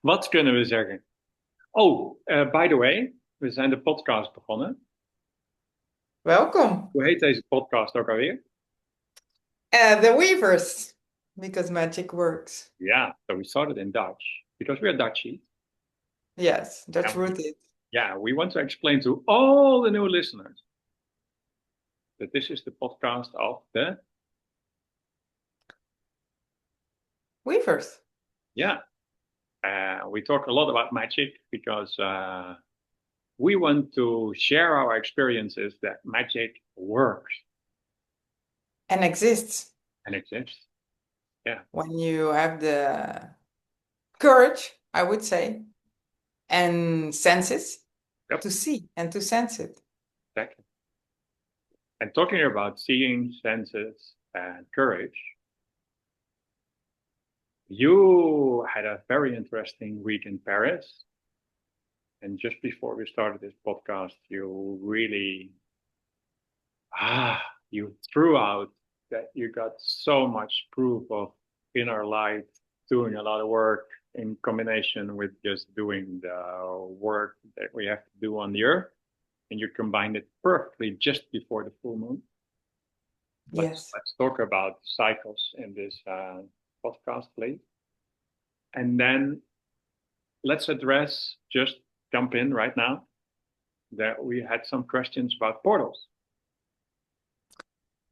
Wat kunnen we zeggen? Oh, by the way, we zijn de podcast begonnen. Welcome. Hoe heet deze podcast ook alweer? The Weavers, because magic works. Yeah, so we started in Dutch because we are Dutchy. Yes, Dutch And rooted. yeah, we want to explain to all the new listeners that this is the podcast of the, Weavers. yeah. We talk a lot about magic because we want to share our experiences that magic works And exists and exists. Yeah, when you have the courage, I would say, and senses yep, to see and to sense it. exactly. And talking about seeing, senses, and courage, you had a very interesting week in Paris. And just before we started this podcast, you really, you threw out that you got so much proof of inner light, doing a lot of work in combination with just doing the work that we have to do on the earth. And you combined it perfectly just before the full moon. Yes. Let's talk about cycles in this podcast, please. And then let's address, just jump in right now, that we had some questions about portals.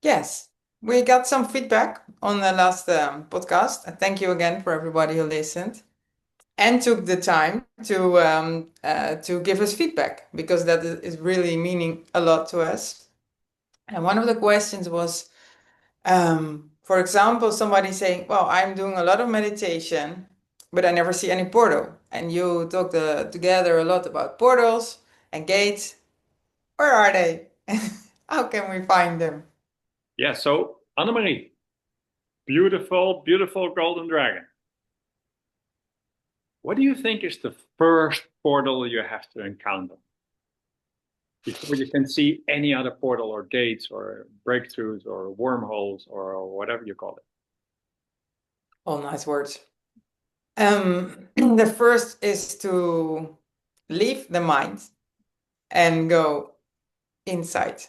Yes. We got some feedback on the last podcast. And thank you again for everybody who listened and took the time to give us feedback, because that is really meaning a lot to us. And one of the questions was, for example, somebody saying, well, I'm doing a lot of meditation, but I never see any portal. And you talked together a lot about portals and gates. Where are they? How can we find them? Yeah, so Annemarie, beautiful, beautiful golden dragon. What do you think is the first portal you have to encounter before you can see any other portal or gates or breakthroughs or wormholes or whatever you call it? All nice words. The first is to leave the mind and go inside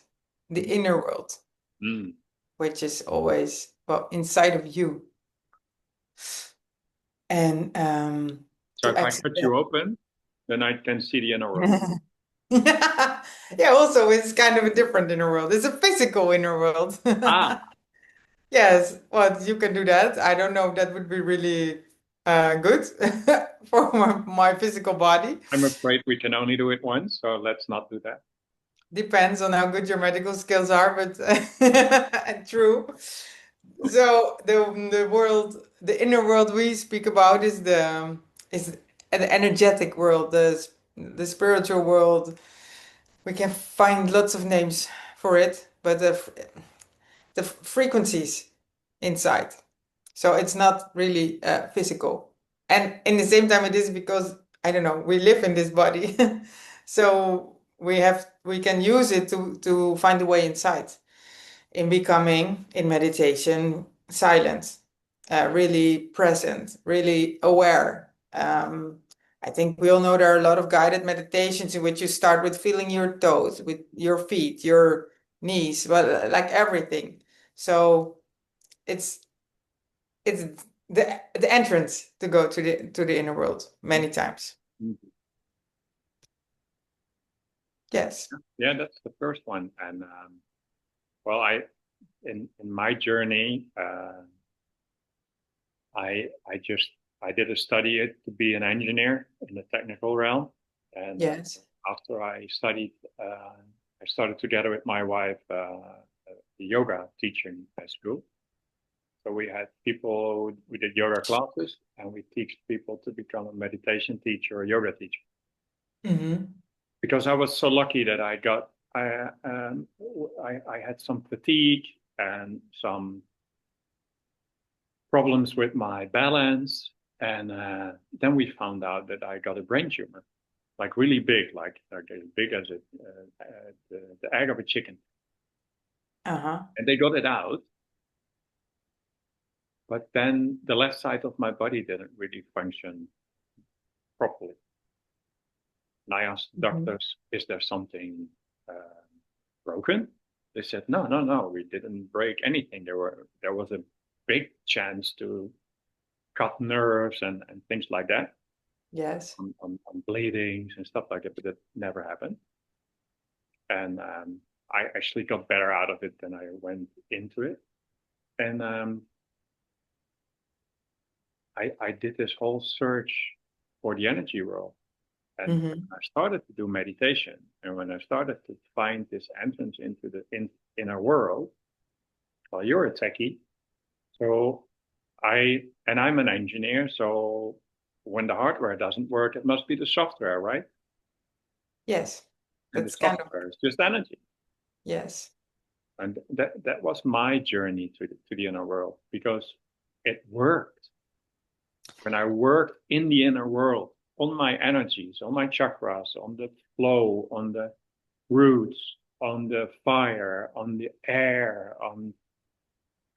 the inner world, Mm. which is always, well, inside of you. And So to if I exit cut you open, then I can see the inner world. that. Yeah, also it's kind of a different inner world. It's a physical inner world. Ah, Yes, well, you can do that. I don't know if that would be really good for my physical body. I'm afraid we can only do it once, so let's not do that. Depends on how good your medical skills are, but true. So the world, the inner world we speak about is an energetic world, the spiritual world. We can find lots of names for it, but the frequencies inside. So it's not really physical. And in the same time, it is because, I don't know, we live in this body. So we can use it to find a way inside in becoming, in meditation, silent, really present, really aware. I think we all know there are a lot of guided meditations in which you start with feeling your toes, with your feet, your knees, but like everything. So it's it's the entrance to go to the inner world many times. Mhm. Yes. Yeah, that's the first one. And well, in my journey, I did a study to be an engineer in the technical realm, and Yes. after I studied, I started together with my wife the yoga teaching at school. So we had people, we did yoga classes, and we teach people to become a meditation teacher or yoga teacher. Hmm. Because I was so lucky that I had some fatigue and some problems with my balance. And then we found out that I got a brain tumor, like really big, like as big as the egg of a chicken. Uh-huh. And they got it out, but then the left side of my body didn't really function properly. And I asked the doctors, is there something broken? They said, no, we didn't break anything. There was a big chance to cut nerves and things like that. Yes. On bleedings and stuff like that, but that never happened. And I actually got better out of it than I went into it. And I did this whole search for the energy world. And I started to do meditation. And when I started to find this entrance into the inner world, well, you're a techie. So I'm an engineer. So when the hardware doesn't work, it must be the software, right? Yes. And the software is just energy. Yes. And that was my journey to the inner world, because it worked. When I worked in the inner world, on my energies, on my chakras, on the flow, on the roots, on the fire, on the air, on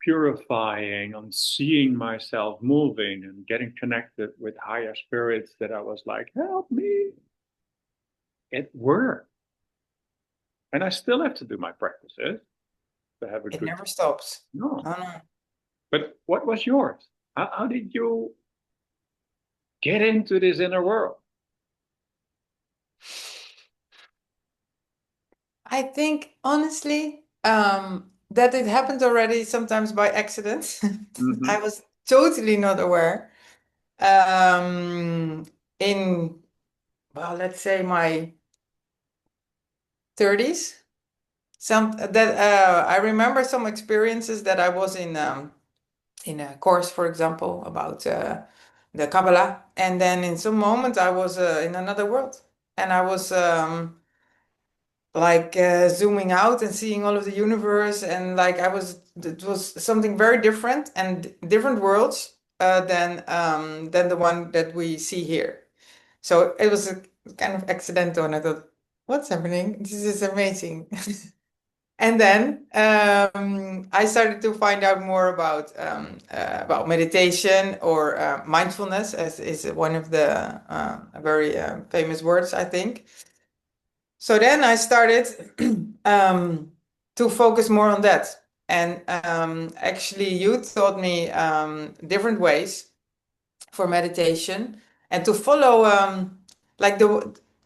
purifying, on seeing myself moving and getting connected with higher spirits, that I was like, help me. It worked. And I still have to do my practices to have a good. It never stops. No. Oh, no. But what was yours? How did you get into this inner world? I think, honestly, that it happened already, sometimes by accident. I was totally not aware. In, well, let's say my 30s. I remember some experiences that I was in a course, for example, about the Kabbalah, and then in some moment I was in another world, and I was zooming out and seeing all of the universe, and it was something very different and different worlds than the one that we see here. So it was a kind of accidental, and I thought, what's happening? This is amazing. And then I started to find out more about meditation, or mindfulness, as is one of the very famous words, I think. So then I started to focus more on that. And actually, you taught me different ways for meditation, and to follow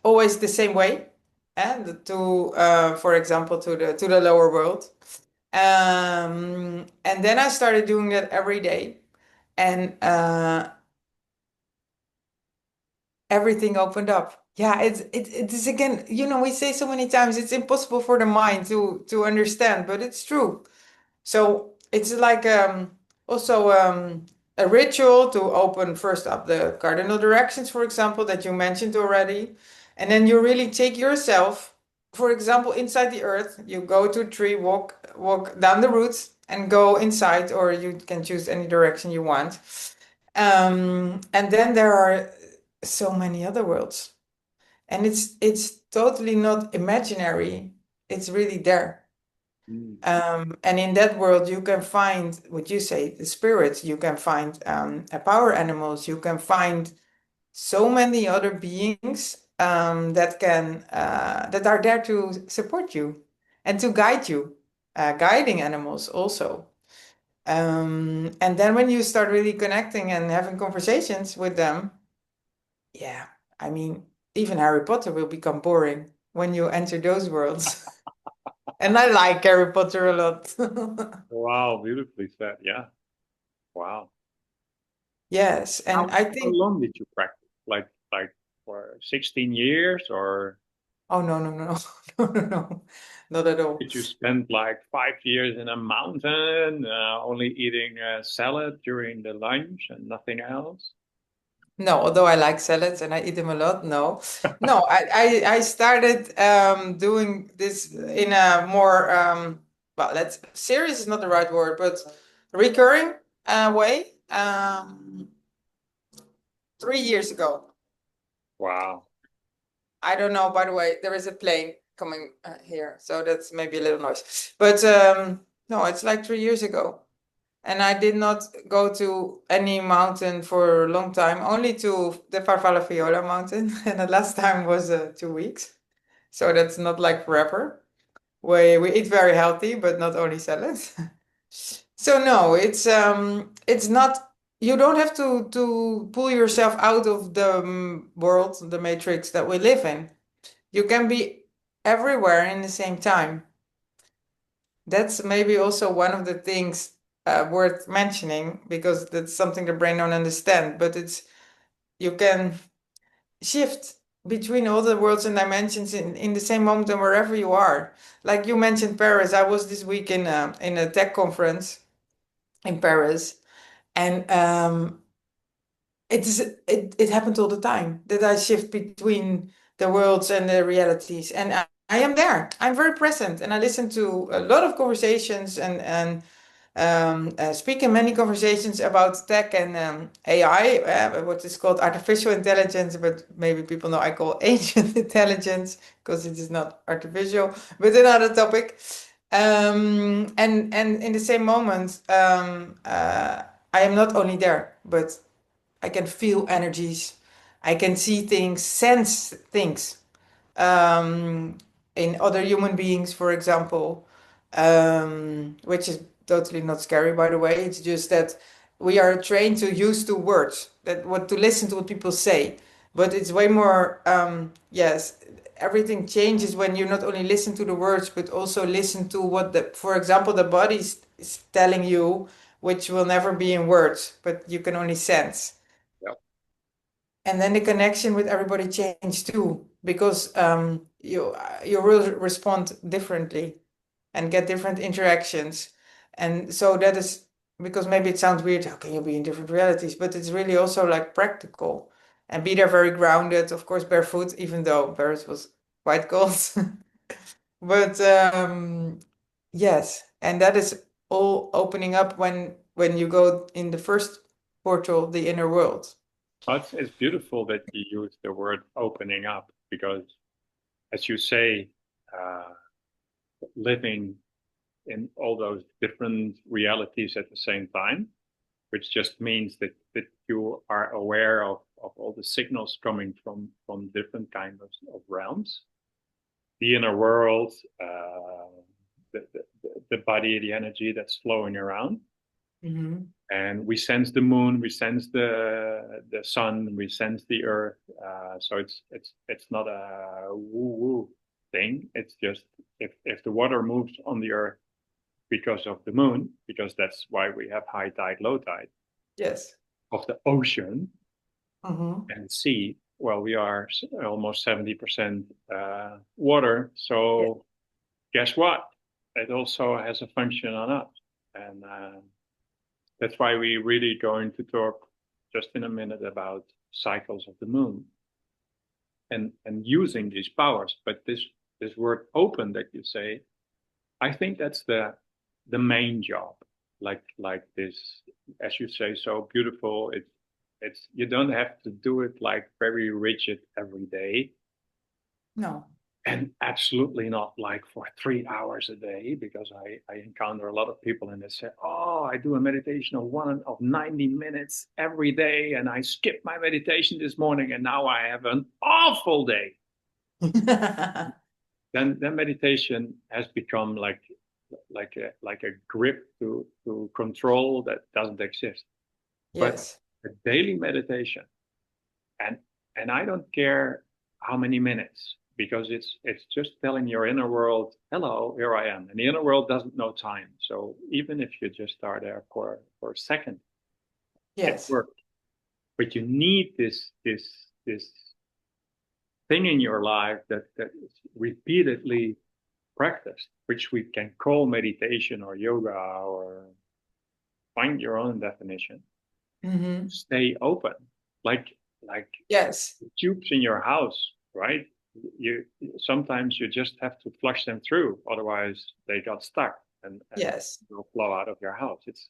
always the same way, and for example, to the lower world. And then I started doing that every day, and everything opened up. Yeah, it is, again, we say so many times it's impossible for the mind to understand, but it's true. So it's like also a ritual to open first up the cardinal directions, for example, that you mentioned already. And then you really take yourself, for example, inside the earth. You go to a tree, walk down the roots and go inside, or you can choose any direction you want. And then there are so many other worlds. And it's totally not imaginary. It's really there. And in that world, you can find, what you say, the spirits. You can find power animals. You can find so many other beings that are there to support you and to guide you, guiding animals also. And then when you start really connecting and having conversations with them, yeah, I mean, even Harry Potter will become boring when you enter those worlds. And I like Harry Potter a lot. Wow, beautifully said. Yeah. Wow. Yes, and I think. How long did you practice? Like for 16 years, or? Oh, no, no, not at all. Did you spend like 5 years in a mountain, only eating salad during the lunch and nothing else? No, although I like salads and I eat them a lot. No, no, I started doing this in a more well, let's serious is not the right word, but recurring way 3 years ago. Wow. I don't know. By the way, there is a plane coming here, so that's maybe a little noise. But no, it's like 3 years ago. And I did not go to any mountain for a long time, only to the 𝗙𝗵𝗿 mountain. And the last time was 2 weeks. So that's not like forever. We eat very healthy, but not only salads. So no, it's not, you don't have to pull yourself out of the world, the matrix that we live in. You can be everywhere in the same time. That's maybe also one of the things worth mentioning, because that's something the brain don't understand, but it's, you can shift between all the worlds and dimensions in the same moment and wherever you are. Like you mentioned Paris. I was this week in a tech conference in Paris, and it happened all the time that I shift between the worlds and the realities, and I am there. I'm very present, and I listen to a lot of conversations and speak in many conversations about tech and AI, what is called artificial intelligence, but maybe people know I call ancient intelligence because it is not artificial, but another topic. And in the same moment, I am not only there, but I can feel energies, I can see things, sense things um, in other human beings, for example, which is totally not scary, by the way. It's just that we are trained to use the words, that what to listen to what people say. But it's way more, yes, everything changes when you not only listen to the words, but also listen to what the, for example, the body is telling you, which will never be in words, but you can only sense. Yeah. And then the connection with everybody changed too, because you will respond differently and get different interactions. And so that is because maybe it sounds weird, how can you be in different realities? But it's really also like practical, and be there very grounded, of course, barefoot, even though Paris was quite cold. But yes, and that is all opening up when you go in the first portal, the inner world. But it's beautiful that you use the word opening up because, as you say, uh, living in all those different realities at the same time, which just means that you are aware of all the signals coming from different kinds of realms, the inner world, the body, the energy that's flowing around. Mm-hmm. And we sense the moon, we sense the sun, we sense the earth. So it's not a woo woo thing. It's just if the water moves on the earth because of the moon, because that's why we have high tide, low tide Yes. of the ocean Mm-hmm. and sea. Well, we are almost 70% water. Yeah. So guess what? It also has a function on us, and that's why we're really going to talk just in a minute about cycles of the moon and using these powers. But this word open that you say, I think that's the main job. Like this, as you say, so beautiful. It's you don't have to do it like very rigid every day. No. And absolutely not like for 3 hours a day, because I encounter a lot of people and they say, oh, I do a meditation of 90 minutes every day, and I skipped my meditation this morning, and now I have an awful day. Then meditation has become like a grip to control that doesn't exist. But Yes. a daily meditation, and and I don't care how many minutes, because it's just telling your inner world, hello, here I am. And the inner world doesn't know time. So even if you just are there for a second, it Yes. works. But you need this thing in your life that is repeatedly practiced, which we can call meditation or yoga, or find your own definition. Mm-hmm. Stay open. Like Yes. tubes in your house, right? You sometimes you just have to flush them through, otherwise they got stuck and Yes. will flow out of your house. It's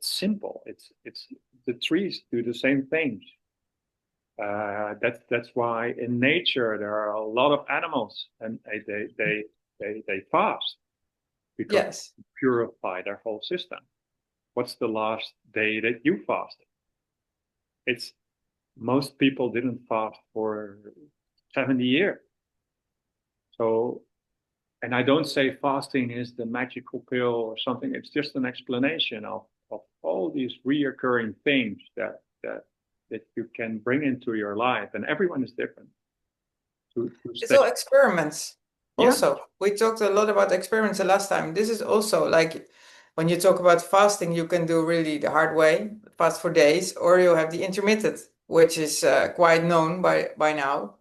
simple. It's the trees do the same things. That's why in nature there are a lot of animals, and they fast because Yes. they purify their whole system. what's the last day that you fasted? It's most people didn't fast for 70 years. So, and I don't say fasting is the magical pill or something. It's just an explanation of all these reoccurring things that you can bring into your life, and everyone is different. It's all experiments. Yeah. Also, we talked a lot about experiments the last time. This is also like when you talk about fasting, you can do really the hard way, fast for days, or you have the intermittent, which is quite known by now.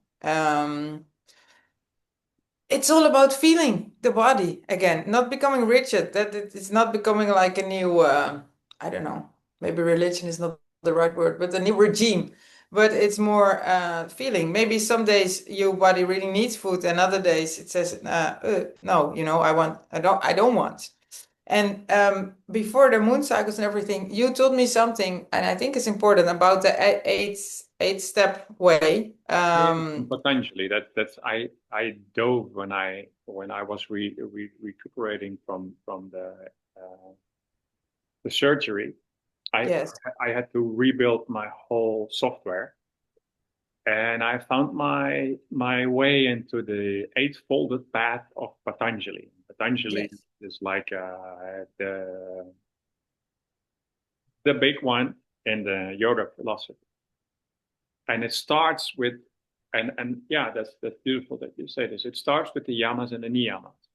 It's all about feeling the body again, not becoming rigid. That it's not becoming like a new, I don't know, maybe religion is not the right word, but a new regime. But it's more feeling. Maybe some days your body really needs food, and other days it says, no, you know, I don't want. And before the moon cycles and everything, you told me something, and I think it's important about the eight-step way. Potentially, that's I dove when I was recuperating from the surgery. Yes. I had to rebuild my whole software, and I found my way into the eightfolded path of Patanjali. Patanjali Yes. is like the big one in the yoga philosophy, and it starts with and yeah, that's beautiful that you say this. It starts with the yamas and the niyamas.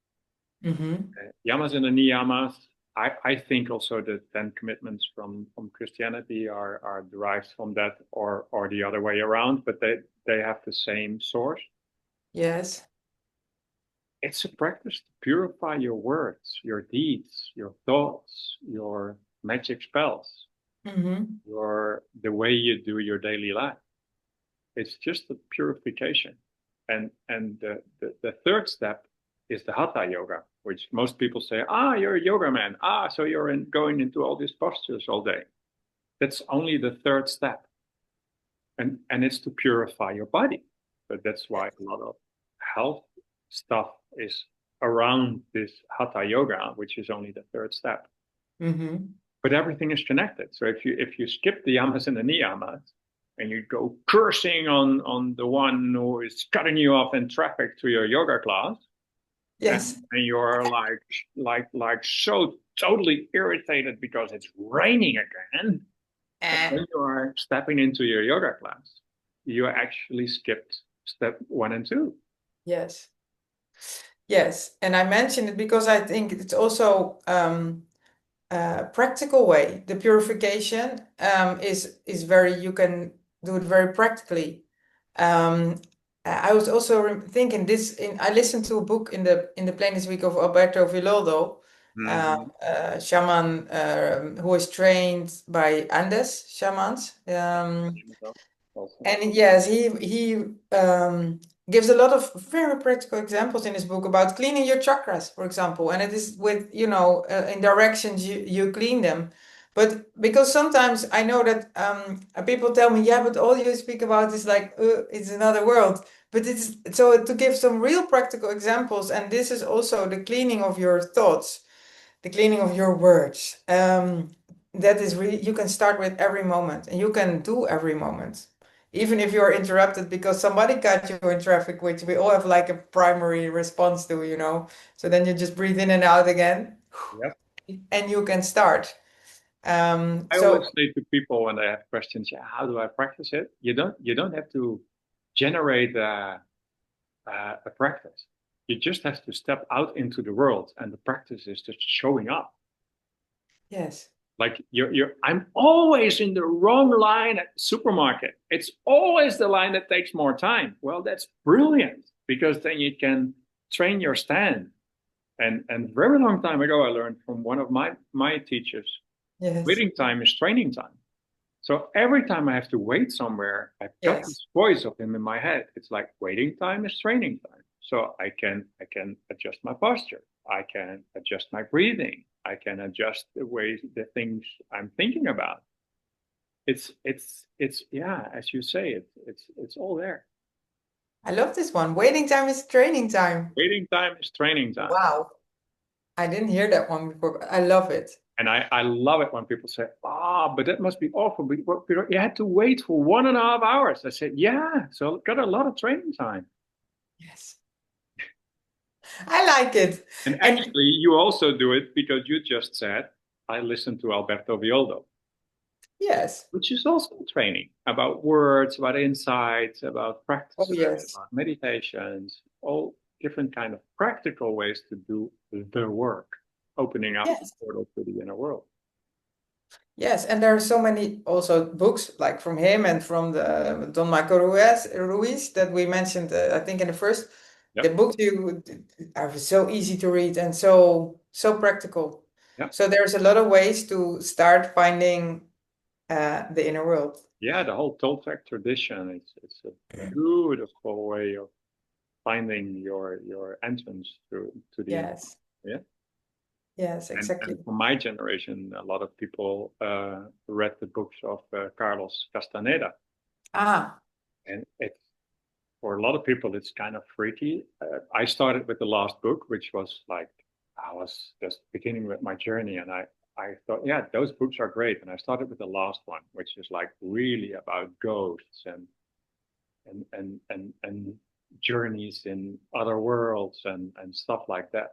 Yamas and the niyamas. I think also the 10 commitments from Christianity are derived from that, or the other way around, but they have the same source. Yes. It's a practice to purify your words, your deeds, your thoughts, your magic spells, the way you do your daily life. It's just a purification. And the third step is the Hatha yoga, which most people say, you're a yoga man. So you're going into all these postures all day. That's only the third step. And it's to purify your body. But that's why a lot of health stuff is around this Hatha yoga, which is only the third step. But everything is connected. So if you skip the yamas and the niyamas, and you go cursing on the one who is cutting you off in traffic to your yoga class, yes, and you're like so totally irritated because it's raining again, and when you are stepping into your yoga class, you actually skipped step 1 and 2. Yes. Yes, and I mention it because I think it's also a practical way. The purification is very, you can do it very practically. I was also thinking this. I listened to a book in the plane this week of 𝗙𝗵𝗿 𝗙𝗶𝗿𝘀𝘁 shaman who is trained by Andes shamans. And yes, he gives a lot of very practical examples in his book about cleaning your chakras, for example. And it is with, you know, in directions you clean them. But because sometimes I know that people tell me, yeah, but all you speak about is like, it's another world. But it's so to give some real practical examples. And this is also the cleaning of your thoughts, the cleaning of your words. That is really, you can start with every moment, and you can do every moment. Even if you're interrupted because somebody cut you in traffic, which we all have like a primary response to, you know. So then you just breathe in and out again. Yep. And you can start. I always say to people when they have questions, how do I practice it? You don't have to generate a practice. You just have to step out into the world, and the practice is just showing up. Yes. Like I'm always in the wrong line at the supermarket. It's always the line that takes more time. Well, that's brilliant, because then you can train your stand. And very long time ago, I learned from one of my teachers, yes, waiting time is training time. So every time I have to wait somewhere, I've got this voice of him in my head. It's like waiting time is training time. So I can adjust my posture. I can adjust my breathing. I can adjust the things I'm thinking about. It's yeah, as you say, it's all there. I love this one. Waiting time is training time. Waiting time is training time. Wow. I didn't hear that one before, but I love it. And I love it when people say, but that must be awful. But you had to wait for 1.5 hours. I said, yeah, so I got a lot of training time. Yes. I like it. And actually, you also do it because you just said, I listened to 𝗙𝗵𝗿 Yes. which is also training about words, about insights, about Oh, practices, yes. about meditations, all different kind of practical ways to do the work, opening up the Yes. portal to the inner world. Yes, and there are so many also books like from him and from the 𝗙𝗵𝗿 𝗙𝗁 that we mentioned, I think in the first. Yep. The books you are so easy to read and so practical. Yep. So there's a lot of ways to start finding the inner world. Yeah, the whole Toltec tradition, it's a beautiful way of finding your entrance to the inner Yes. world. Yeah. Yes, exactly. And for my generation, a lot of people read the books of Carlos Castaneda. Ah, And it's, for a lot of people, it's kind of freaky. I started with the last book, which was like, I was just beginning with my journey. And I thought, yeah, those books are great. And I started with the last one, which is like really about ghosts and journeys in other worlds and stuff like that.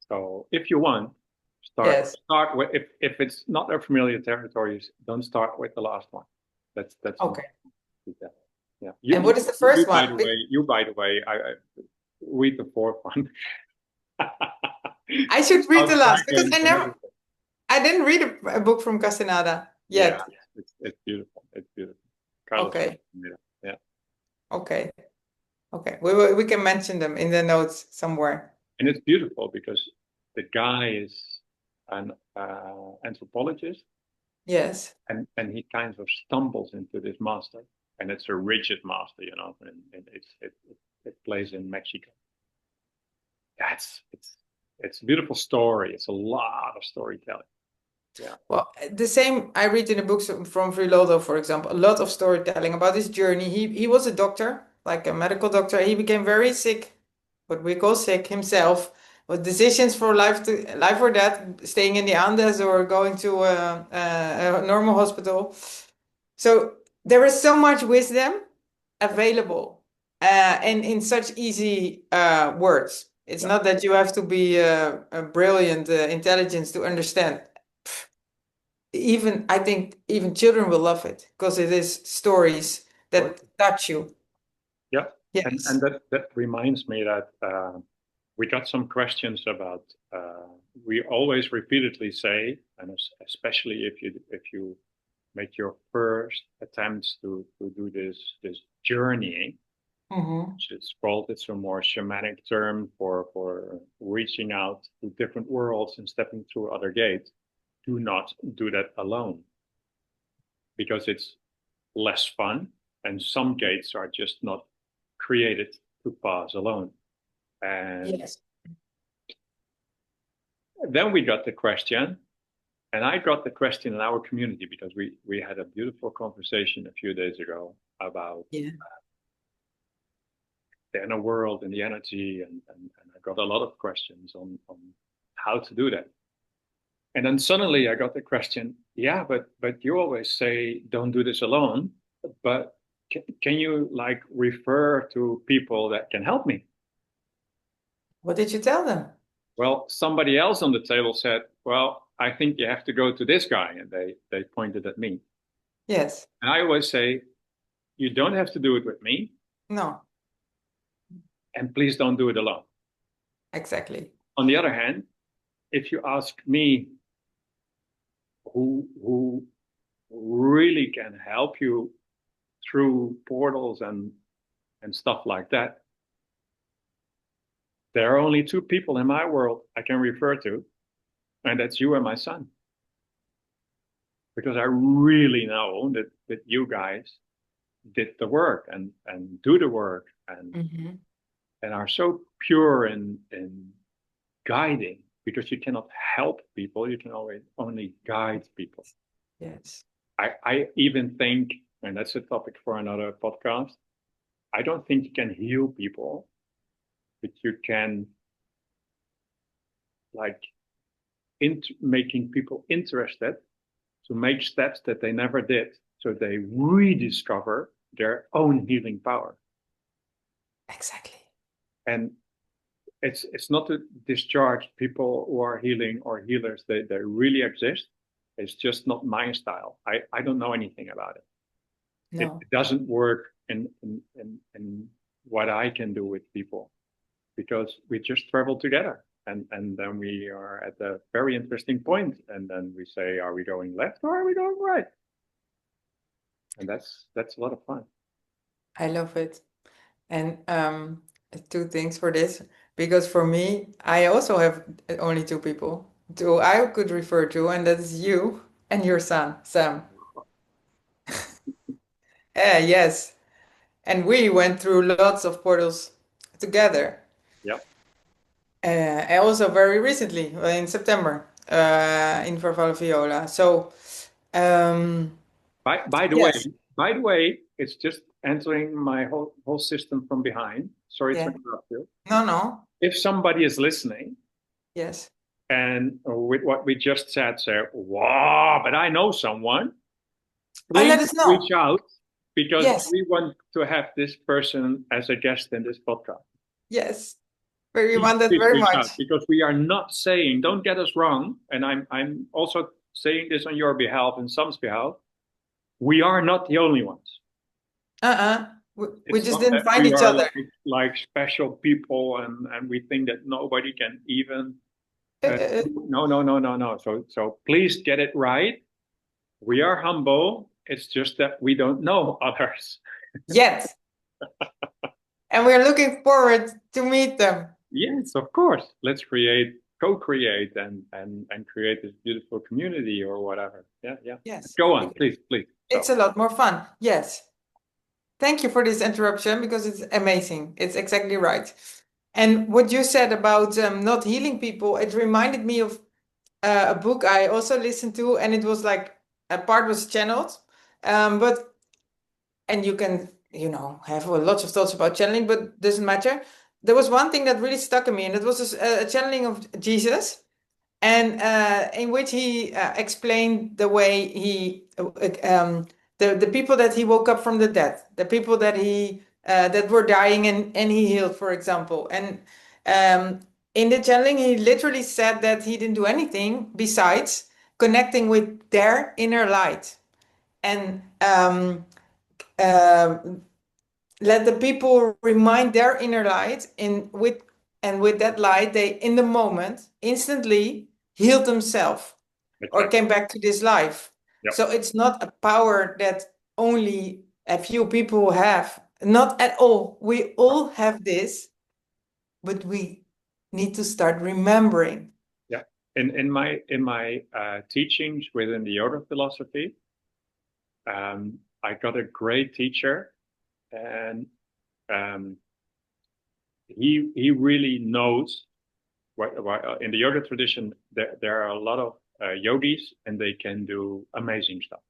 So if you want, yes. start with, if it's not a familiar territory, don't start with the last one. That's Okay. yeah. And what is the first one? By the way, I read the fourth one. I should read the last because Fragments. I didn't read a book from Castaneda yet. Yeah, it's beautiful. It's beautiful. Okay. Yeah. Okay. Okay. We can mention them in the notes somewhere. And it's beautiful because the guy is an anthropologist. Yes. And he kind of stumbles into this master, and it's a rigid master, you know, and it plays in Mexico. It's a beautiful story. It's a lot of storytelling. Yeah. Well, the same I read in the books from 𝗙𝗿, for example, a lot of storytelling about his journey. He was a doctor, like a medical doctor. He became very sick, what we call sick himself, with decisions for life or death, staying in the Andes or going to a normal hospital. So there is so much wisdom available, and in such easy words. It's not that you have to be a brilliant intelligence to understand. I think even children will love it because it is stories that touch you. Yeah. Yes. And that reminds me that we got some questions about, we always repeatedly say, and especially if you make your first attempts to do this journeying, it's a more shamanic term for reaching out to different worlds and stepping through other gates. Do not do that alone, because it's less fun, and some gates are just not created to pass alone. And yes. Then we got the question, and I got the question in our community because we had a beautiful conversation a few days ago about the inner world and the energy, and I got a lot of questions on how to do that. And then suddenly I got the question, yeah, but you always say don't do this alone, but can you like refer to people that can help me? What did you tell them? Well, somebody else on the table said, well, I think you have to go to this guy, and they pointed at me. Yes. And I always say, you don't have to do it with me. No. And please don't do it alone. Exactly. On the other hand, if you ask me who really can help you through portals and stuff like that, there are only two people in my world I can refer to, and that's you and my son. Because I really know that you guys did the work and do the work and are so pure in guiding, because you cannot help people, you can always only guide people. Yes. I even think, and that's a topic for another podcast, I don't think you can heal people, but you can like making people interested to make steps that they never did, so they rediscover their own healing power. Exactly. And it's not to discharge people who are healing or healers. They really exist. It's just not my style. I don't know anything about it. No. It doesn't work in what I can do with people, because we just travel together, and then we are at a very interesting point, and then we say, are we going left or are we going right? And that's a lot of fun. I love it. And two things for this, because for me, I also have only two people I could refer to, and that is you and your son, Sam. Yes. And we went through lots of portals together. Yeah. And also very recently, in September, in 𝗙𝗏 𝗙𝗶. So, By the yes, way, it's just entering my whole system from behind. Sorry to yeah, interrupt you. no, If somebody is listening yes. and with what we just said, say, wow, but I know someone, Oh, please let us know. reach out, because Yes, we want to have this person as a guest in this podcast. yes. We Please, want that please very reach much. out, because we are not saying, don't get us wrong, and I'm also saying this on your behalf and Sam's behalf, we are not the only ones. We It's just not didn't that find we each are other. like special people, and we think that nobody can even. No. So please get it right. We are humble. It's just that we don't know others. Yet. And we're looking forward to meet them. Yes, of course. Let's co-create, and create this beautiful community or whatever. Yeah. Yes. Go on, please. It's a lot more fun. Yes. Thank you for this interruption, because it's amazing. It's exactly right. And what you said about not healing people, it reminded me of a book I also listened to, and it was like a part was channeled, and you can, have lots of thoughts about channeling, but doesn't matter. There was one thing that really stuck in me, and it was a channeling of Jesus, and in which he explained the way the people that he woke up from the dead, the people that he that were dying, and he healed, for example. And in the channeling, he literally said that he didn't do anything besides connecting with their inner light, and let the people remind their inner light, and with that light, they in the moment instantly healed themselves or Exactly. came back to this life. Yep. So it's not a power that only a few people have. Not at all. We all have this, but we need to start remembering. Yeah. In my teachings within the yoga philosophy, I got a great teacher, and he really knows what in the yoga tradition there are a lot of yogis, and they can do amazing stuff.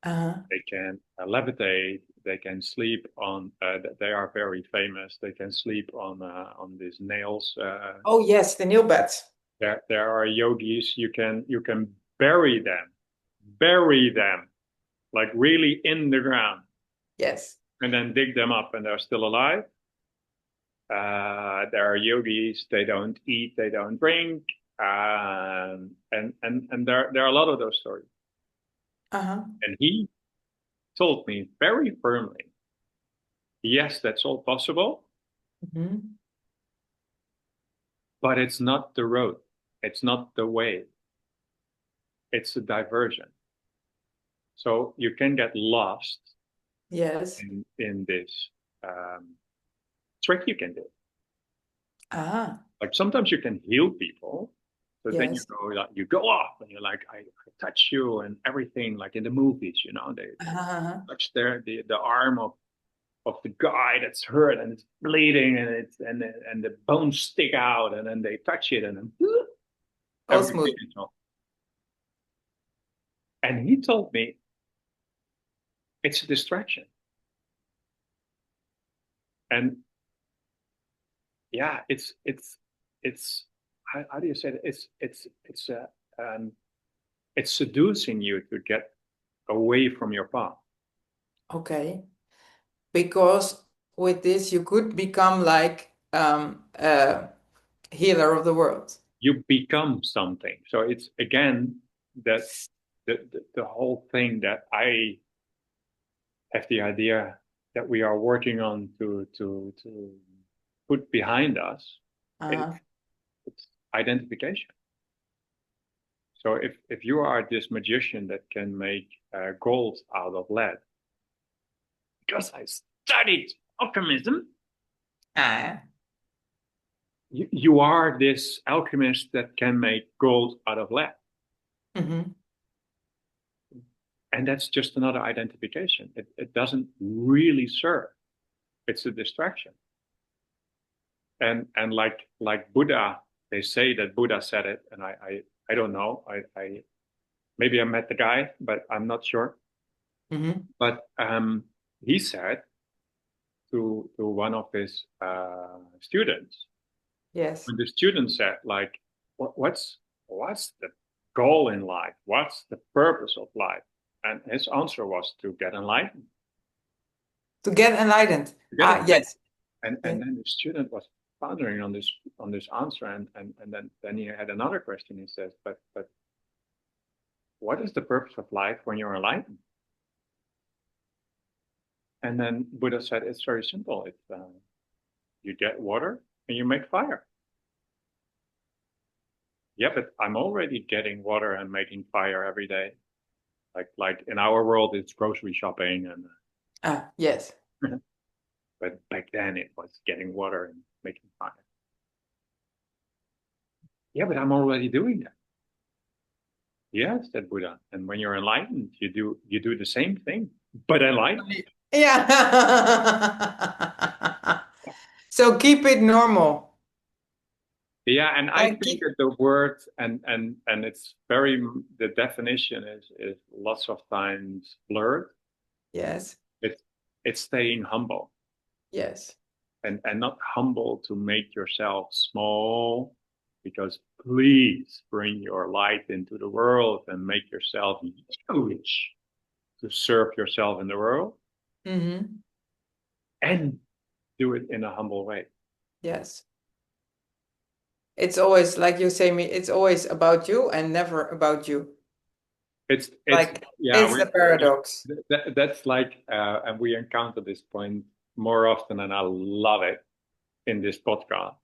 They can levitate. They can sleep on. They are very famous. They can sleep on these nails. Oh yes, the nail beds. There are yogis, you can bury them like really in the ground, Yes. and then dig them up, and they're still alive. There are yogis, they don't eat, they don't drink, and there are a lot of those stories. And he told me very firmly, yes, that's all possible, but it's not the road, it's not the way, it's a diversion. So you can get lost, yes, in this trick you can do. Like sometimes you can heal people. So then yes, you go off, and you're like, I touch you and everything, like in the movies, they touch the arm of the guy that's hurt and it's bleeding, and the bones stick out, and then they touch it, and then all smooth. everything is off. And he told me it's a distraction. And yeah, it's how do you say it? It's seducing you to get away from your path. Okay. Because with this, you could become like a healer of the world. You become something. So it's again that the whole thing that I have the idea that we are working on to put behind us. It's identification. So if you are this magician that can make gold out of lead, because I studied alchemism, you are this alchemist that can make gold out of lead. And that's just another identification. It doesn't really serve. It's a distraction. And like Buddha, they say that Buddha said it, and I don't know. I maybe I met the guy, but I'm not sure. But he said to one of his students, yes, when the student said, like, what's the goal in life? What's the purpose of life? And his answer was to get enlightened. To get enlightened. Yes. And then the student was pondering on this answer, and then he had another question. He says, but what is the purpose of life when you're enlightened? And then Buddha said, it's very simple. It's you get water and you make fire. Yeah, but I'm already getting water and making fire every day. Like in our world, it's grocery shopping and yes. But back then it was getting water and making fire. Yeah, but I'm already doing that. Yes, said Buddha. And when you're enlightened, you do the same thing, but enlightened. Yeah. So keep it normal. Yeah, and I think that the word and it's very, the definition is lots of times blurred. Yes. It's staying humble. Yes. And not humble to make yourself small, because please bring your light into the world and make yourself huge to serve yourself in the world. And do it in a humble way. Yes. It's always, like you say, it's always about you and never about you. It's the paradox. That's like, and we encounter this point more often, and I love it in this podcast.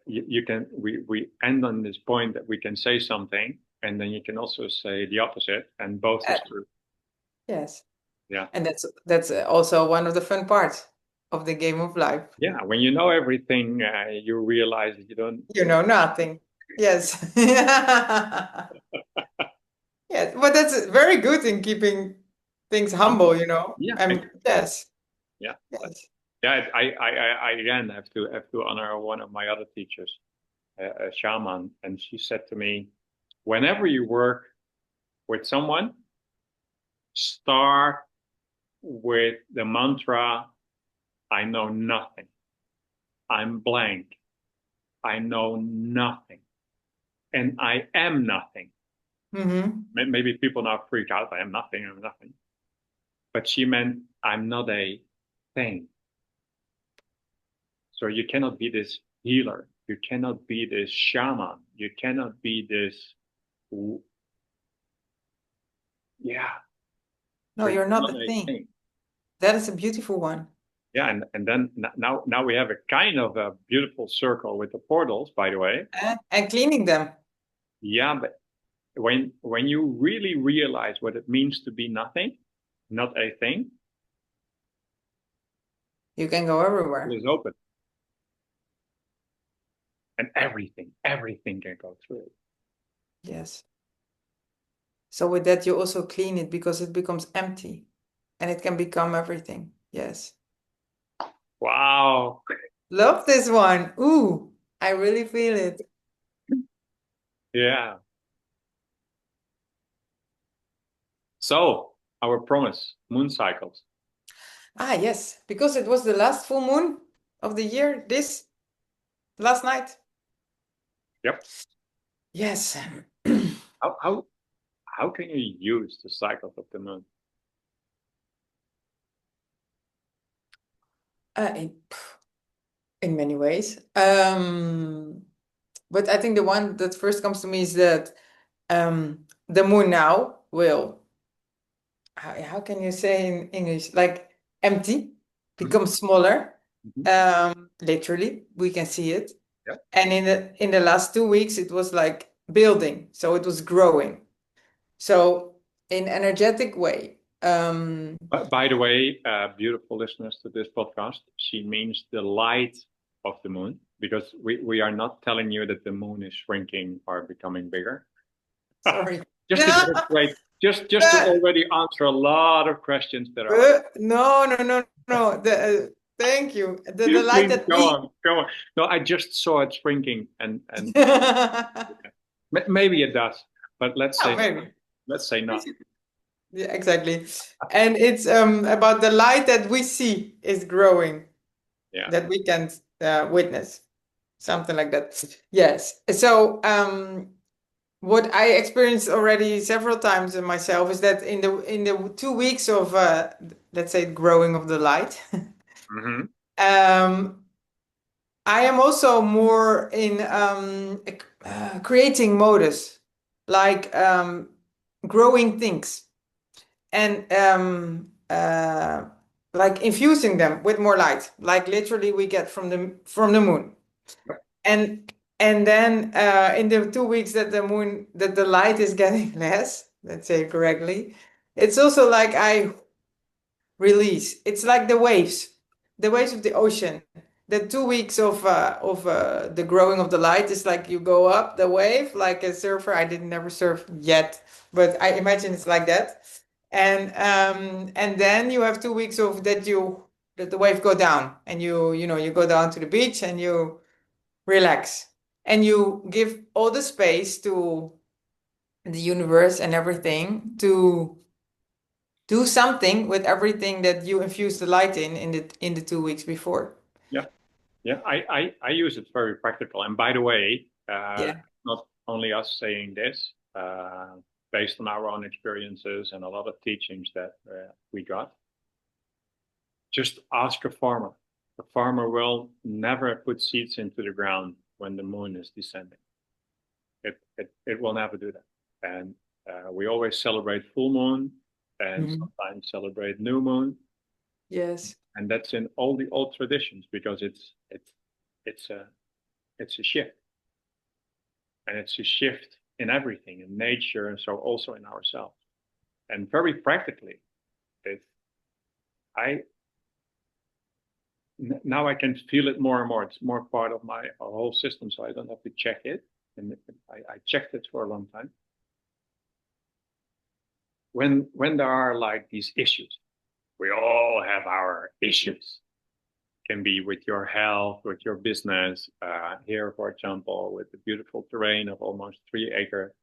We end on this point that we can say something, and then you can also say the opposite, and both is true. Yes. Yeah. And that's also one of the fun parts of the game of life. Yeah, when you know everything, you realize that you know nothing. Yes. Yes, but that's very good in keeping things humble, you know. Yeah. Yes. Yeah. Yes. Yeah, I again have to honor one of my other teachers, a shaman, and she said to me, whenever you work with someone, start with the mantra, I know nothing. I'm blank. I know nothing. And I am nothing. Maybe people now freak out. I am nothing. I'm nothing. But she meant I'm not a thing. So you cannot be this healer. You cannot be this shaman. You cannot be this. Yeah. No, you're not a thing. That is a beautiful one. Yeah, and then now we have a kind of a beautiful circle with the portals, by the way. And cleaning them. Yeah, but when you really realize what it means to be nothing, not a thing, you can go everywhere. It is open. And everything can go through it. Yes. So with that, you also clean it because it becomes empty and it can become everything. Yes. Wow. Love this one. Ooh, I really feel it. Yeah. So our promise, moon cycles. Yes, because it was the last full moon of the year, this last night. Yep. Yes. How how how can you use the cycles of the moon? In, in many ways. But I think the one that first comes to me is that the moon now will, how can you say in English, like empty, Mhm. become smaller. Mhm. Literally, we can see it. Yeah. And in the last 2 weeks, it was like building, so it was growing. So in energetic way, By the way, beautiful listeners to this podcast, she means the light of the moon, because we are not telling you that the moon is shrinking or becoming bigger. sorry. Just to get it straight, just to already answer a lot of questions that are. No, no, no, no. Thank you. The You light please that go we. on, go on. No, I just saw it shrinking, and maybe it does, but Oh, maybe. let's say not. Yeah, exactly. And it's about the light that we see is growing, Yeah. that we can witness, something like that. Yes. So what I experienced already several times in myself is that in the 2 weeks of let's say growing of the light, Mm-hmm. um, I am also more in creating modus, like growing things and like infusing them with more light, like literally we get from the moon. And then in the 2 weeks that the light is getting less, let's say correctly, it's also like I release. It's like the waves of the ocean. The 2 weeks of the growing of the light is like you go up the wave like a surfer. I didn't never surf yet, but I imagine it's like that. And then you have 2 weeks of that the wave go down and you go down to the beach and you relax and you give all the space to the universe and everything to do something with everything that you infuse the light in the 2 weeks before. Yeah. Yeah. I use it very practical. And by the way, Yeah. not only us saying this, based on our own experiences and a lot of teachings that we got, just ask a farmer. A farmer will never put seeds into the ground when the moon is descending. It will never do that. And we always celebrate full moon and Mhm. sometimes celebrate new moon. Yes. And that's in all the old traditions, because it's a it's a shift, and it's a shift in everything, in nature, and so also in ourselves. And very practically, it I now I can feel it more and more. It's more part of my whole system, so I don't have to check it. And I checked it for a long time. When there are like these issues, we all have our issues. Can be with your health, with your business. Here, for example, with the beautiful terrain of almost 3 acre.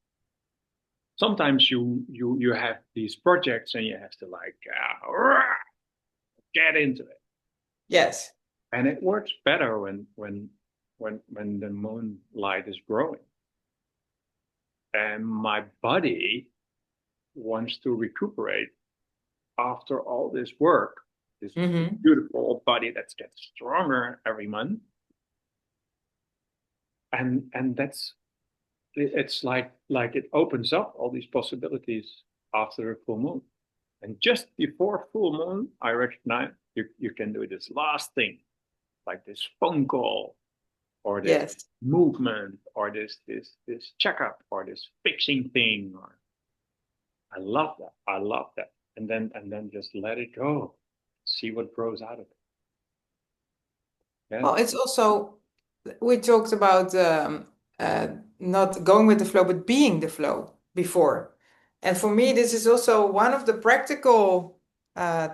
Sometimes you have these projects and you have to like get into it, Yes. and it works better when the moonlight is growing, and my body wants to recuperate after all this work. This Hmm. beautiful body that gets stronger every month, and that's it's like it opens up all these possibilities after a full moon. And just before full moon, I recognize you can do this last thing, like this phone call, or this Yes. movement, or this checkup, or this fixing thing. Or I love that. I love that. And then just let it go. See what grows out of it. Yeah. Well, it's also, we talked about uh, not going with the flow, but being the flow before. And for me, this is also one of the practical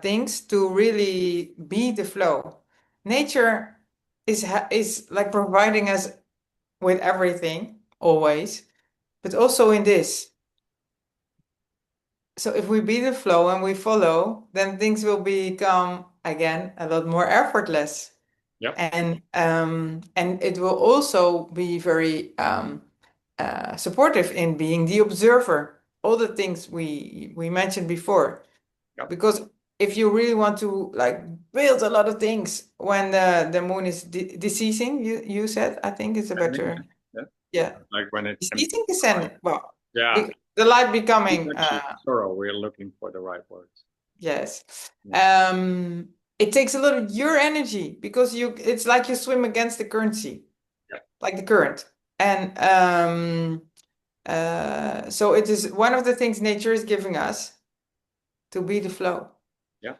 things to really be the flow. Nature is like providing us with everything always, but also in this. So if we be the flow and we follow, then things will become again a lot more effortless. Yep. And it will also be very supportive in being the observer. All the things we mentioned before. Yep. Because if you really want to like build a lot of things when the moon is deceasing, you said, I think it's a better, Yeah. yeah. Like when it Deceasing, descending. Well, yeah. the light It's becoming, actually thorough. We're looking for the right words. yes. Yeah. It takes a lot of your energy because it's like you swim against the currency, Yeah. like the current. And so it is one of the things nature is giving us to be the flow. Yeah.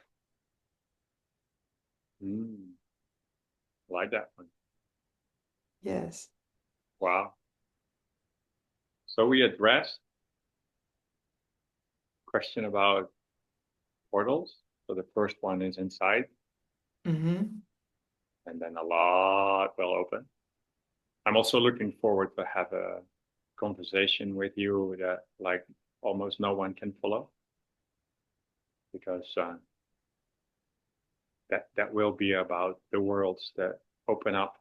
Mm. Like that one. Yes. Wow. So we addressed question about portals. So the first one is inside, Mm-hmm. and then a lot will open. I'm also looking forward to have a conversation with you that like almost no one can follow, because that will be about the worlds that open up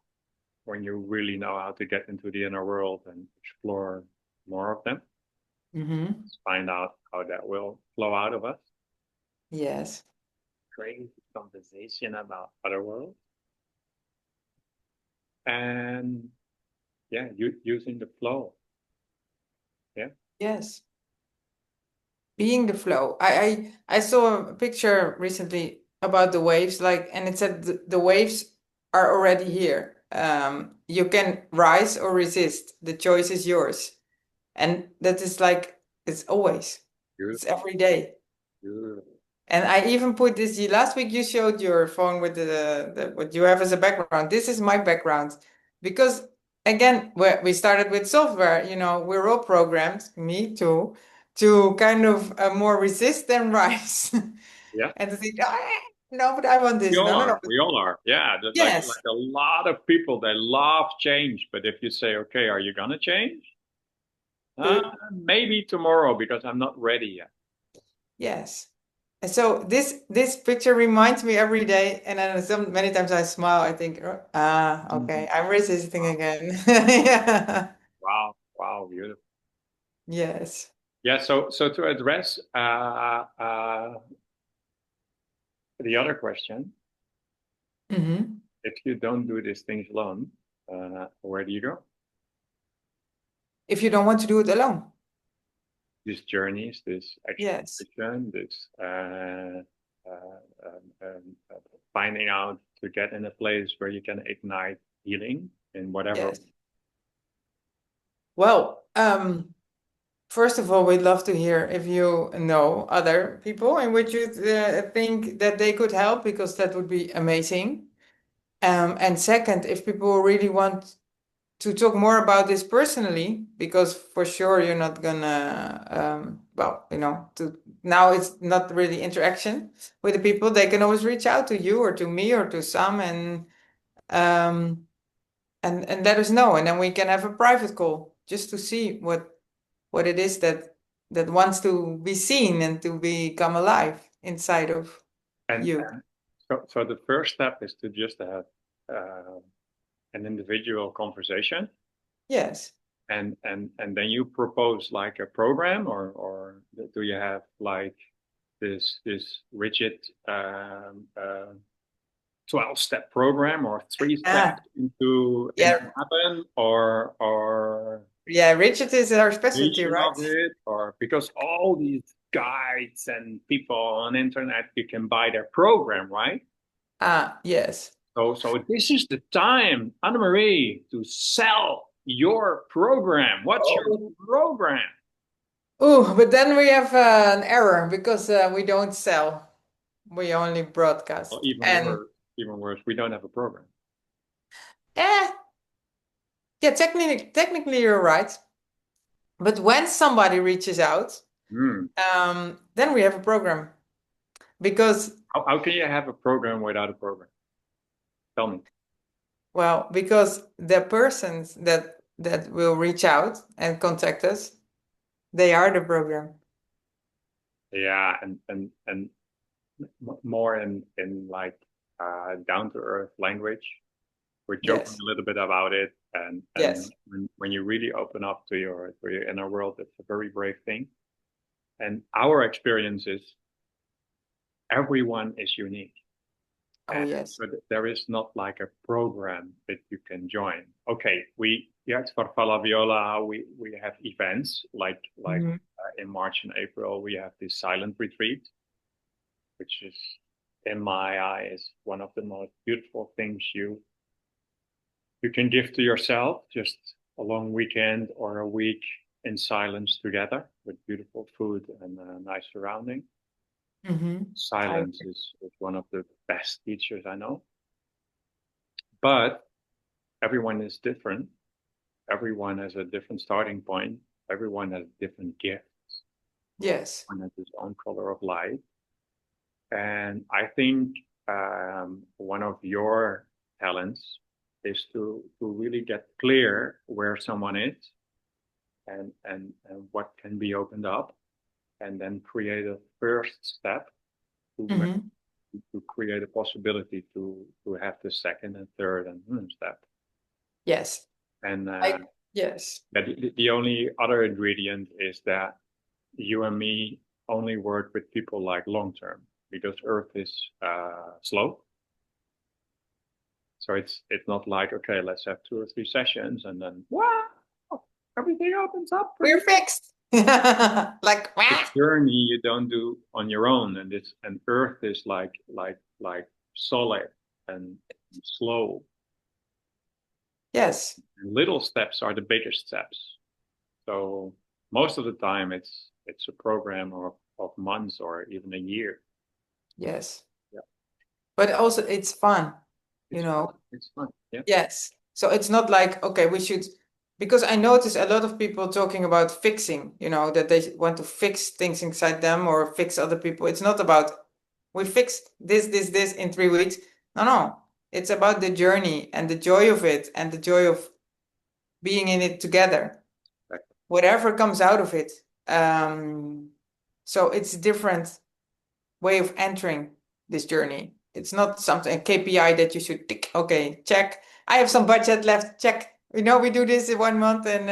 when you really know how to get into the inner world and explore more of them. Mm-hmm. Let's find out how that will flow out of us. Yes. Crazy conversation about other worlds. And yeah, using the flow. Yeah. Yes. Being the flow. I saw a picture recently about the waves, like, and it said the waves are already here. You can rise or resist. The choice is yours. And that is like it's always. It's Beautiful. every day. Beautiful. And I even put this last week you showed your phone with what you have as a background. This is my background. Because again, we started with software, we're all programmed, me too, to kind of more resist than rise. Yeah. And to think, no, but I want We this. No, all no, are. no. We all are. Yeah. Like Yes. a lot of people, they love change. But if you say, okay, are you gonna change? Maybe tomorrow because I'm not ready yet. Yes. And so this picture reminds me every day, and then many times I smile. I think, okay, I'm resisting Wow. again. Yeah. Wow. Wow. Beautiful. Yes. Yeah. So to address the other question, Hmm. if you don't do these things alone, where do you go? If you don't want to do it alone. These journeys, this Yes. exploration, this finding out to get in a place where you can ignite healing in whatever. Yes. Well, first of all, we'd love to hear if you know other people in which you think that they could help, because that would be amazing. And second, if people really want to talk more about this personally, because for sure you're not gonna, well, now it's not really interaction with the people. They can always reach out to you or to me or to some, um, and let us know, and then we can have a private call just to see what it is that wants to be seen and to become alive inside of And you. so the first step is to just have uh, an individual conversation, Yes. and then you propose like a program, or do you have like this rigid 12-step program or 3 steps Ah, into yeah. happen, or Yeah, Richard is our specialty, nation right? of it, or because all these guides and people on internet, you can buy their program, right? Ah, yes. So this is the time, Anne-Marie, to sell your program. What's your Oh. program? Oh, but then we have an error because we don't sell. We only Well, broadcast. And even worse, we don't have a program. eh, yeah, technically you're right. But when somebody reaches out, Hmm. then we have a program. Because, How can you have a program without a program? Tell me. well, because the persons that will reach out and contact us, they are the program. Yeah, and more in like down to earth language. We're joking Yes. a little bit about it, and Yes. when you really open up to your inner world, it's a very brave thing. And our experience is everyone is unique. Oh, And yes. so there is not like a program that you can join. Okay, at 𝗙𝗵𝗲 𝗙𝗶𝗿𝘀𝘁 we have events like Mhm. in March and April we have this silent retreat, which is in my eyes one of the most beautiful things you can give to yourself, just a long weekend or a week in silence together with beautiful food and a nice surrounding. Mhm. Silence is one of the best teachers I know. But everyone is different. Everyone has a different starting point. Everyone has different gifts. Yes. Everyone has his own color of light. And I think one of your talents is to really get clear where someone is and what can be opened up, and then create a first step to Mhm. create a possibility to have the second and third and step. Yes. And Yes. the only other ingredient is that you and me only work with people like long term, because Earth is slow. So it's not like, okay, let's have 2 or 3 sessions and then wow, everything opens up for We're you. fixed. Like, The wah! journey you don't do on your own, and Earth is like solid and slow. Yes. And little steps are the biggest steps. So most of the time it's a program of months or even a year. Yes. Yeah. But also it's fun, you It's know. fun. It's fun. Yeah. Yes. So it's not like, okay, we should, because I notice a lot of people talking about fixing, that they want to fix things inside them or fix other people. It's not about, we fixed this in 3 weeks. No, no. It's about the journey and the joy of it and the joy of being in it together, Exactly. whatever comes out of it. So it's a different way of entering this journey. It's not something, a KPI that you should tick. Okay, check. I have some budget left. Check. We do this in 1 month, and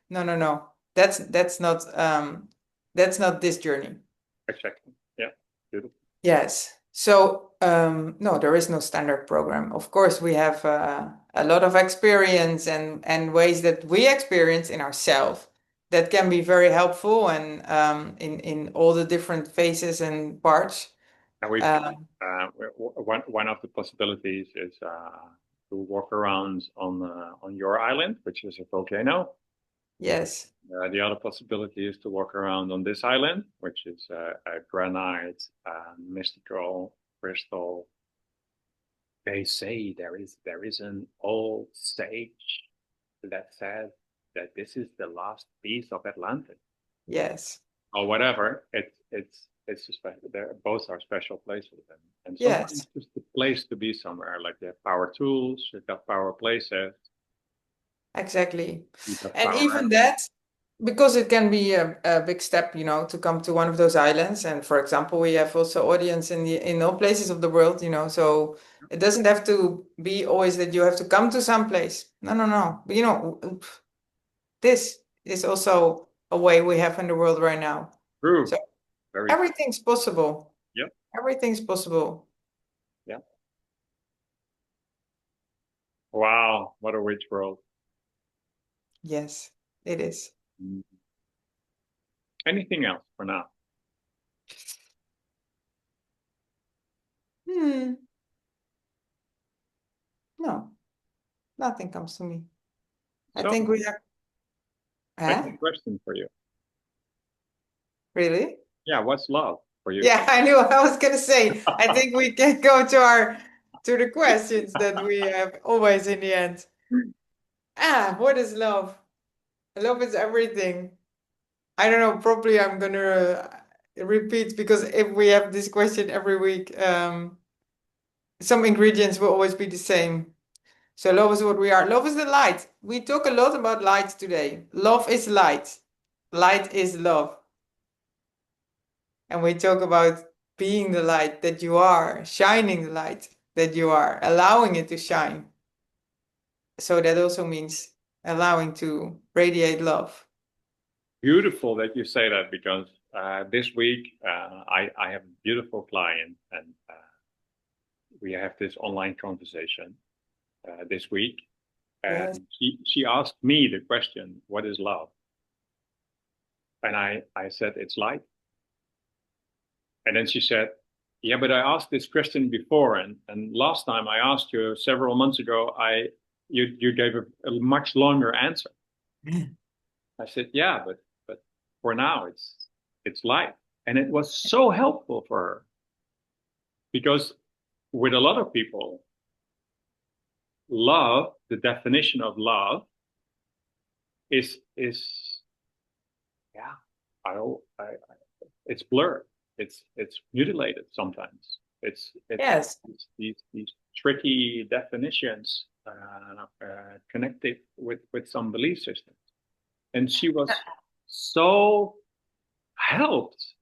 no. That's not this journey. Exactly. Yeah. Beautiful. Yes. So no, there is no standard program. Of course, we have a lot of experience and ways that we experience in ourselves that can be very helpful and in all the different phases and parts. And we Um, one of the possibilities is to walk around on your island, which is a volcano. yes. The other possibility is to walk around on this island, which is a granite, mystical crystal. They say there is an old sage that says that this is the last piece of Atlantis Yes. or whatever. It's both are special places, and sometimes Yes. just the place to be somewhere. Like they have power tools, you've got power places, Exactly. you've got And power. even that, because it can be a big step, to come to one of those islands. And for example, we have also audience in all places of the world, so it doesn't have to be always that you have to come to some place. No, no, no. But this is also a way we have in the world right now. True. So Very. everything's possible. Yeah. Everything's possible. Yeah. Wow, what a rich world. Yes, it is. Mm. Anything else for now? Hmm. No, nothing comes to me. I So, think we have. second Huh? question for you. Really? Yeah, what's love for you? Yeah, I knew I was gonna say. I think we can go to the questions that we have always in the end. What is love? Love is everything. I don't know. Probably I'm gonna repeat because if we have this question every week, some ingredients will always be the same. So love is what we are. Love is the light. We talk a lot about light today. Love is light. Light is love. And we talk about being the light that you are, shining the light that you are, allowing it to shine. so that also means allowing to radiate love. Beautiful that you say that, because this week I have a beautiful client, and we have this online conversation this week, and Yes. she asked me the question, "What is love?" And I said, "It's light." And then she said, "Yeah, but I asked this question before, and last time I asked you several months ago, you gave a much longer answer." I said, "Yeah, but for now it's light." And it was so helpful for her, because with a lot of people, love, the definition of love is yeah, it's blurred. It's mutilated sometimes. It's Yes. these tricky definitions connected with some belief systems. And she was so helped.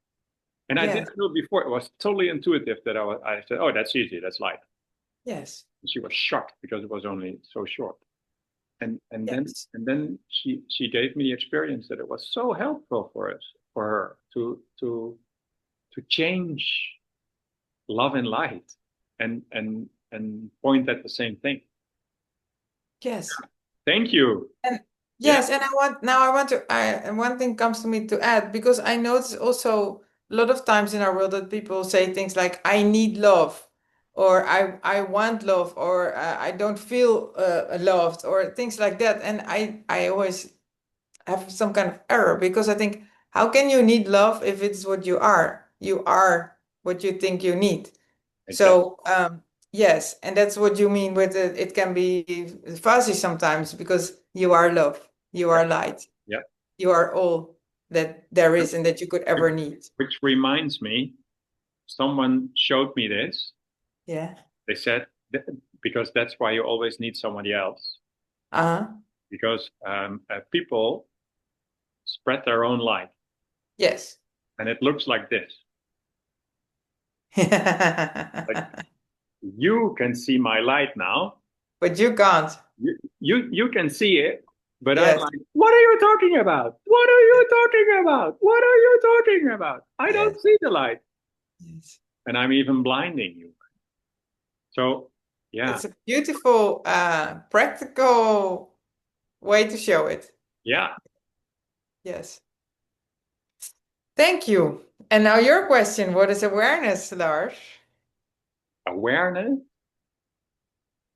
And I Yes. didn't know before. It was totally intuitive that I said, "Oh, that's easy. That's light." Yes. She was shocked because it was only so short. And Yes. then she gave me the experience that it was so helpful for her to change love and light, and point at the same thing. Yes. Thank you. And Yeah, yes, and and one thing comes to me to add, because I notice also a lot of times in our world that people say things like, I need love, or I want love, or I don't feel loved, or things like that. And I always have some kind of error, because I think, how can you need love if it's what you are? You are what you think you need. exactly. So yes, and that's what you mean with it. It can be fuzzy sometimes, because you are love, you Yeah, are light, yeah. you are all that there is and that you could ever need. Which reminds me, someone showed me this. Yeah. They said, because that's why you always need somebody else, Uh-huh. because people spread their own light, Yes. and it looks like this. Like, you can see my light now. But you can't. You can see it, but I'm Yes. like, "What are you talking about? What are you talking about? What are you talking about? I Yes. don't see the light." Yes. And I'm even blinding you. So, yeah, It's a beautiful, practical way to show it. yeah. Yes. Thank you. And now your question, what is awareness, Lars? Awareness,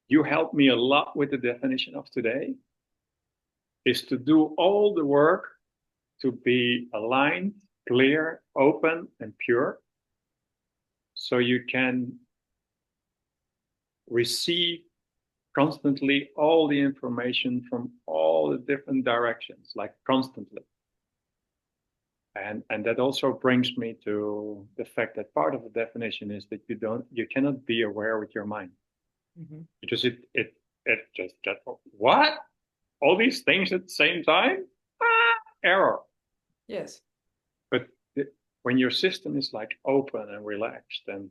you helped me a lot with the definition of today, is to do all the work to be aligned, clear, open, and pure, so you can receive constantly all the information from all the different directions, like constantly. And that also brings me to the fact that part of the definition is that you cannot be aware with your mind, because it just what, all these things at the same time, error. Yes. But when your system is like open and relaxed, and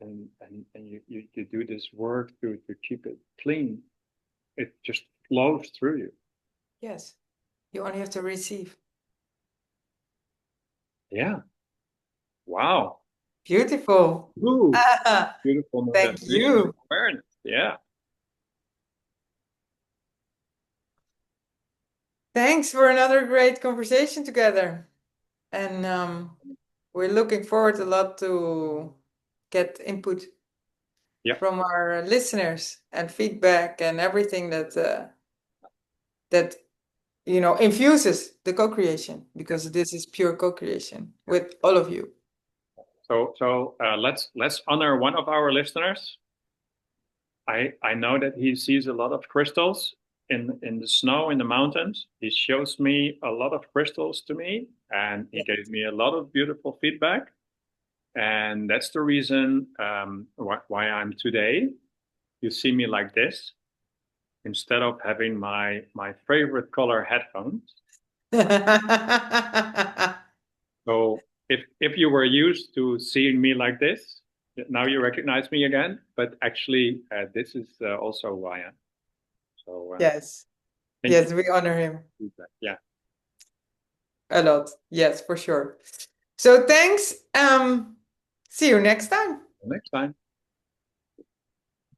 you do this work to keep it clean, it just flows through you. Yes. You only have to receive. Yeah. Wow. Beautiful. Ooh, beautiful new Thank definition of you. awareness. Yeah. Thanks for another great conversation together. And we're looking forward a lot to get input Yeah. from our listeners and feedback and everything that infuses the co-creation, because this is pure co-creation with all of you. So let's honor one of our listeners. I know that he sees a lot of crystals in the snow in the mountains. He shows me a lot of crystals to me, and he gave me a lot of beautiful feedback. And that's the reason why I'm today. You see me like this, instead of having my favorite color headphones. So if you were used to seeing me like this, now you recognize me again. But actually, this is also who I am. So Yes. thank Yes, you we honor him for feedback. Yeah. a lot. Yes, for sure. So thanks. See you next time. Next time.